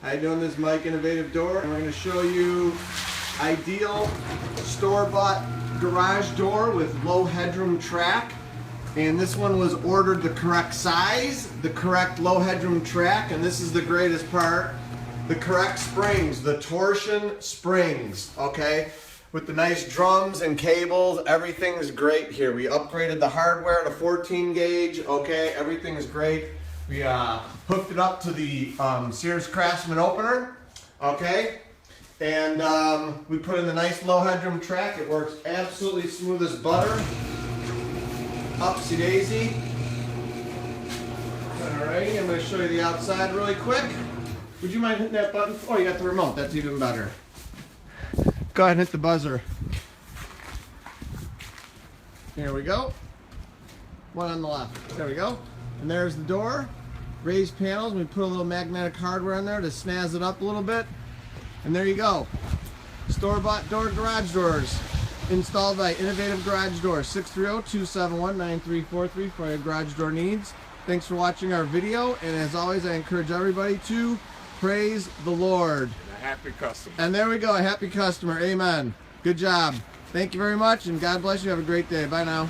How you doing? This is Mike, Innovative Door, and we're going to show you ideal store-bought garage door with low headroom track. And this one was ordered the correct size, the correct low headroom track, and this is the greatest part, the correct springs, the torsion springs, okay? With the nice drums and cables, everything's great here. We upgraded the hardware to 14 gauge, okay? Everything's great. We hooked it up to the Sears Craftsman opener, okay? And we put in the nice low headroom track. It works absolutely smooth as butter. Upsy daisy. Alrighty, I'm going to show you the outside really quick. Would you mind hitting that button? Oh, you got the remote. That's even better. Go ahead and hit the buzzer. Here we go. One on the left. There we go. And there's the door. Raised panels. We put a little magnetic hardware in there to snazz it up a little bit. And there you go. Store-bought door garage doors. Installed by Innovative Garage Door. 630-271-9343 for your garage door needs. Thanks for watching our video. And as always, I encourage everybody to praise the Lord. A happy customer. And there we go. A happy customer. Amen. Good job. Thank you very much, and God bless you. Have a great day. Bye now.